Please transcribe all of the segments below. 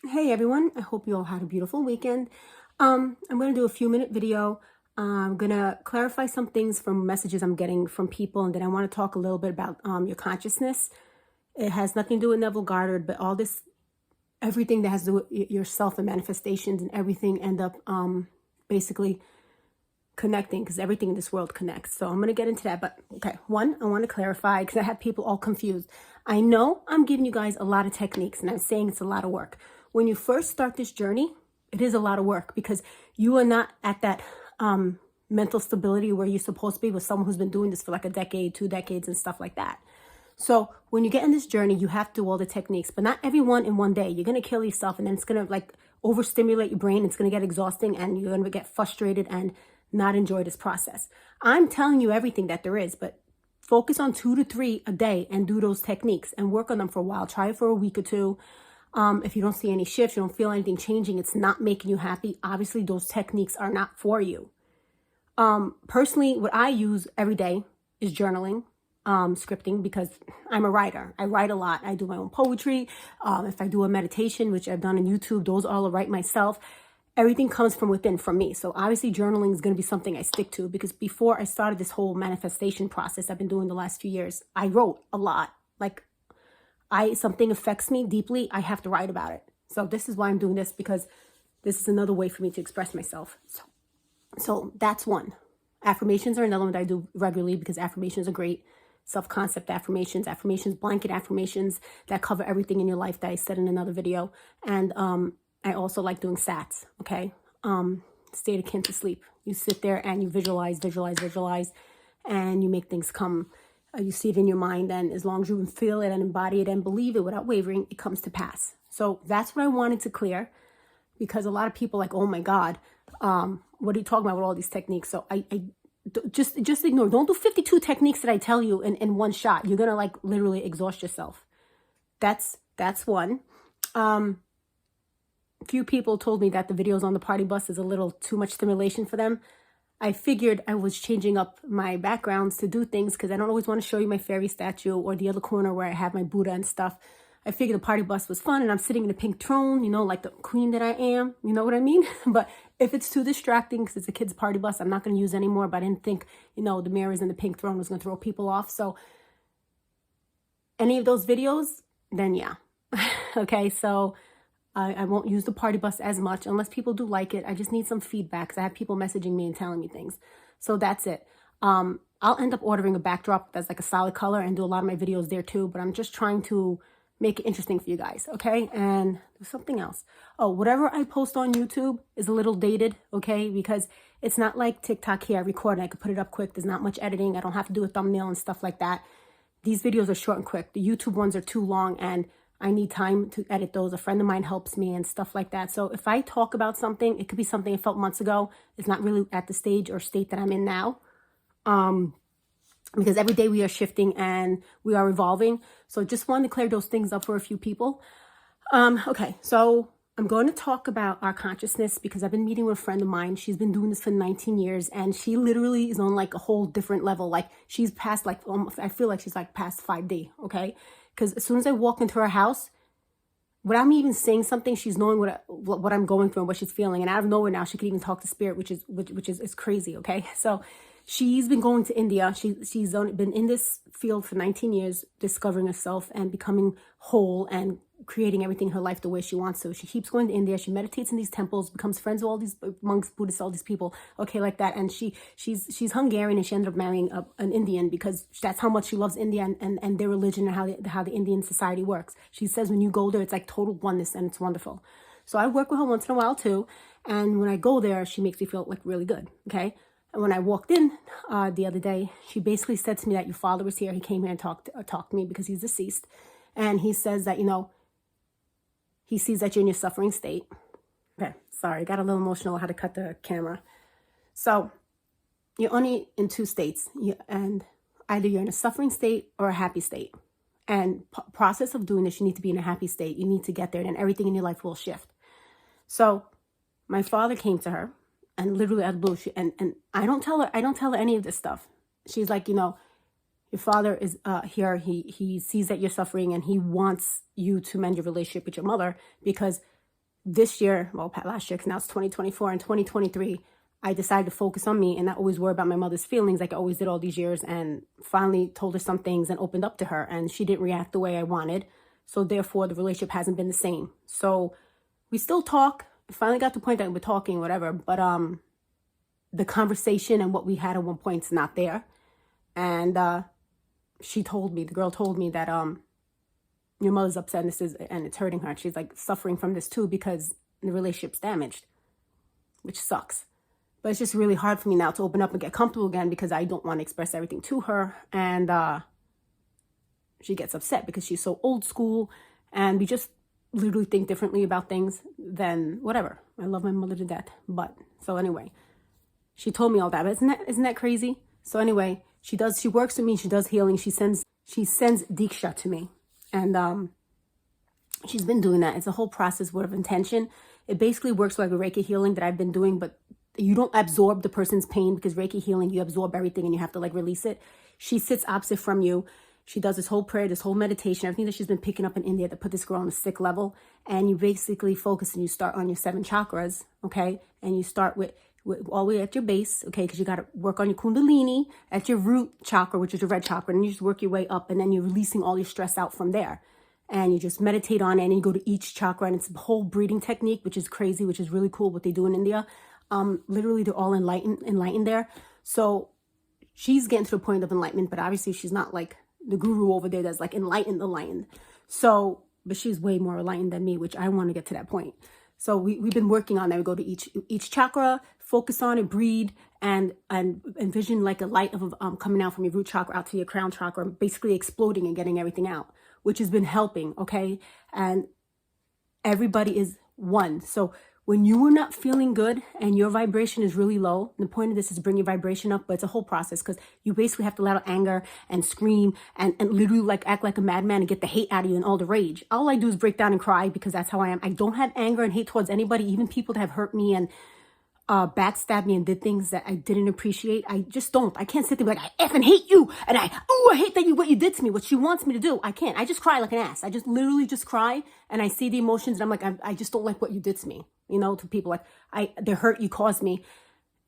Hey everyone, I hope you all had a beautiful weekend. I'm going to do a few-minute video. I'm going to clarify some things from messages I'm getting from people, and then I want to talk a little bit about your consciousness. It has nothing to do with Neville Goddard, but all this, everything that has to do with yourself and manifestations and everything end up basically connecting, because everything in this world connects. So I'm going to get into that. But okay, one, I want to clarify because I have people all confused. I know I'm giving you guys a lot of techniques and I'm saying it's a lot of work. When you first start this journey, it is a lot of work because you are not at that mental stability where you're supposed to be with someone who's been doing this for like a decade, 2 decades and stuff like that. So when you get in this journey, you have to do all the techniques, but not everyone in one day. You're going to kill yourself, and then it's going to like overstimulate your brain. It's going to get exhausting, and you're going to get frustrated and not enjoy this process. I'm telling you everything that there is, but focus on 2 to 3 a day and do those techniques and work on them for a while. Try it for a week or two. If you don't see any shifts, you don't feel anything changing, it's not making you happy, obviously those techniques are not for you. Personally, what I use every day is journaling, scripting, because I'm a writer. I write a lot. I do my own poetry. If I do a meditation, which I've done on YouTube, those all I write myself. Everything comes from within, from me. So obviously journaling is going to be something I stick to, because before I started this whole manifestation process I've been doing the last few years, I wrote a lot. Like something affects me deeply, I have to write about it. So this is why I'm doing this, because this is another way for me to express myself. So that's one. Affirmations are another one that I do regularly, because affirmations are great. Self-concept affirmations, blanket affirmations that cover everything in your life that I said in another video. And I also like doing SATs, okay? State akin to sleep. You sit there and you visualize, and you make things come. You see it in your mind, and as long as you feel it and embody it and believe it without wavering, it comes to pass. So that's what I wanted to clear, because a lot of people are like, oh my God, what are you talking about with all these techniques? So I just ignore. Don't do 52 techniques that I tell you in one shot. You're going to like literally exhaust yourself. That's one. Few people told me that the videos on the party bus is a little too much stimulation for them. I figured I was changing up my backgrounds to do things, because I don't always want to show you my fairy statue or the other corner where I have my Buddha and stuff. I figured the party bus was fun, and I'm sitting in a pink throne, you know, like the queen that I am, you know what I mean? But if it's too distracting, because it's a kid's party bus, I'm not going to use it anymore. But I didn't think, you know, the mirrors and the pink throne was going to throw people off. So any of those videos, then yeah. Okay, so I won't use the party bus as much unless people do like it. I just need some feedback, because I have people messaging me and telling me things. So that's it. I'll end up ordering a backdrop that's like a solid color and do a lot of my videos there too, but I'm just trying to make it interesting for you guys, okay? And there's something else. Oh, whatever I post on YouTube is a little dated, okay? Because it's not like TikTok here. I record and I can put it up quick. There's not much editing. I don't have to do a thumbnail and stuff like that. These videos are short and quick. The YouTube ones are too long, and I need time to edit those. A friend of mine helps me and stuff like that. So if I talk about something, it could be something I felt months ago. It's not really at the stage or state that I'm in now. Because every day we are shifting and we are evolving. So just wanted to clear those things up for a few people. Okay, so I'm going to talk about our consciousness, because I've been meeting with a friend of mine. She's been doing this for 19 years, and she literally is on like a whole different level. Like she's past like, almost, I feel like she's like past 5D, okay? Because as soon as I walk into her house, without me even saying something, she's knowing what I'm going through and what she's feeling. And out of nowhere now, she can even talk to spirit, which is crazy, okay? So she's been going to India. She's been in this field for 19 years, discovering herself and becoming whole and creating everything in her life the way she wants to. She keeps going to India. She meditates in these temples, becomes friends with all these monks, Buddhists, all these people, okay, like that. And she's Hungarian, and she ended up marrying an Indian, because that's how much she loves India and their religion and how the Indian society works. She says when you go there, it's like total oneness, and it's wonderful. So I work with her once in a while too. And when I go there, she makes me feel like really good, okay? And when I walked in the other day, she basically said to me that your father was here. He came here and talked to me, because he's deceased. And he says that, you know, he sees that you're in your suffering state. Okay, sorry, I got a little emotional. I had to cut the camera. So you're only in 2 states, and either you're in a suffering state or a happy state. And process of doing this, you need to be in a happy state. You need to get there, and everything in your life will shift. So my father came to her, and literally out of the blue, and I don't tell her any of this stuff. She's like, you know, your father is here. He sees that you're suffering, and he wants you to mend your relationship with your mother, because this year, well, last year, because now it's 2024 and 2023, I decided to focus on me and not always worry about my mother's feelings like I always did all these years, and finally told her some things and opened up to her, and she didn't react the way I wanted. So therefore, the relationship hasn't been the same. So we still talk. Finally got to the point that we're talking, whatever, but the conversation and what we had at one point is not there. And she told me, the girl told me that your mother's upset and it's hurting her. She's like suffering from this too because the relationship's damaged, which sucks. But it's just really hard for me now to open up and get comfortable again because I don't want to express everything to her. And she gets upset because she's so old school and we just literally think differently about things than whatever. I love my mother to death. But so anyway, she told me all that. But isn't that crazy? So anyway, she works with me. She does healing. She sends Deeksha to me. And she's been doing that. It's a whole process word of intention. It basically works like a Reiki healing that I've been doing, but you don't absorb the person's pain because Reiki healing, you absorb everything and you have to like release it. She sits opposite from you. She does this whole prayer, this whole meditation, everything that she's been picking up in India to put this girl on a sick level. And you basically focus and you start on your 7 chakras, okay? And you start with all the way at your base, okay? Because you got to work on your kundalini at your root chakra, which is your red chakra. And you just work your way up and then you're releasing all your stress out from there. And you just meditate on it and you go to each chakra. And it's a whole breathing technique, which is crazy, which is really cool what they do in India. Literally, they're all enlightened there. So she's getting to the point of enlightenment, but obviously she's not like the guru over there that's like enlightened. So, but she's way more enlightened than me, which I want to get to that point. So we've been working on that. We go to each chakra, focus on it, breathe, and envision like a light of coming out from your root chakra out to your crown chakra, basically exploding and getting everything out, which has been helping, okay? And everybody is one. So when you are not feeling good and your vibration is really low, the point of this is to bring your vibration up, but it's a whole process because you basically have to let out anger and scream and literally like act like a madman and get the hate out of you and all the rage. All I do is break down and cry because that's how I am. I don't have anger and hate towards anybody, even people that have hurt me and backstabbed me and did things that I didn't appreciate. I just don't. I can't sit there and be like, I effing hate you. And I hate what you did to me, what she wants me to do. I can't. I just cry like an ass. I just literally just cry and I see the emotions and I'm like, I just don't like what you did to me. You know, to people like, the hurt you caused me,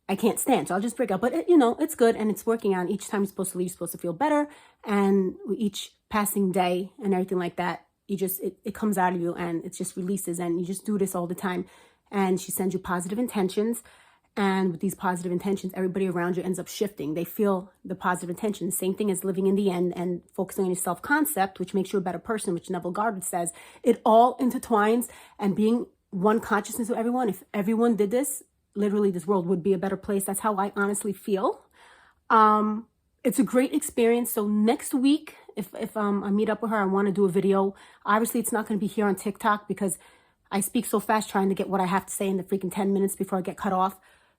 I can't stand. So I'll just break up. But, it's good and it's working on. Each time you're supposed to leave, you're supposed to feel better. And with each passing day and everything like that, it comes out of you and it just releases. And you just do this all the time. And she sends you positive intentions. And with these positive intentions, everybody around you ends up shifting. They feel the positive intentions. Same thing as living in the end and focusing on your self-concept, which makes you a better person, which Neville Goddard says. It all intertwines, and being one consciousness with everyone. If everyone did this, literally this world would be a better place. That's how I honestly feel. It's a great experience. So next week, if I meet up with her, I want to do a video. Obviously, it's not going to be here on TikTok because I speak so fast trying to get what I have to say in the freaking 10 minutes before I get cut off.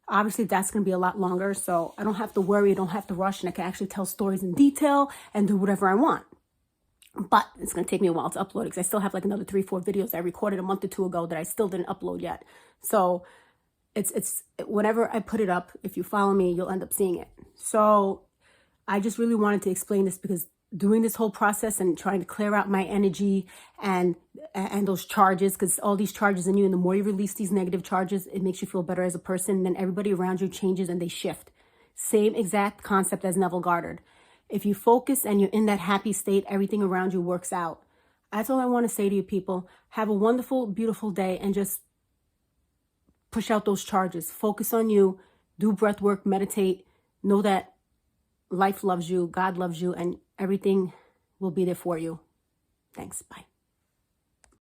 Obviously, that's going to be a lot longer. So I don't have to worry. I don't have to rush. And I can actually tell stories in detail and do whatever I want. But it's going to take me a while to upload it because I still have like another 3-4 videos I recorded a month or 2 ago that I still didn't upload yet. So it's whenever I put it up, if you follow me, you'll end up seeing it. So I just really wanted to explain this because doing this whole process and trying to clear out my energy and those charges, because all these charges in you, and the more you release these negative charges, it makes you feel better as a person. And then everybody around you changes and they shift. Same exact concept as Neville Goddard. If you focus and you're in that happy state, everything around you works out. That's all I want to say to you people. Have a wonderful, beautiful day and just push out those charges. Focus on you. Do breath work, meditate. Know that life loves you, God loves you, and everything will be there for you. Thanks. Bye.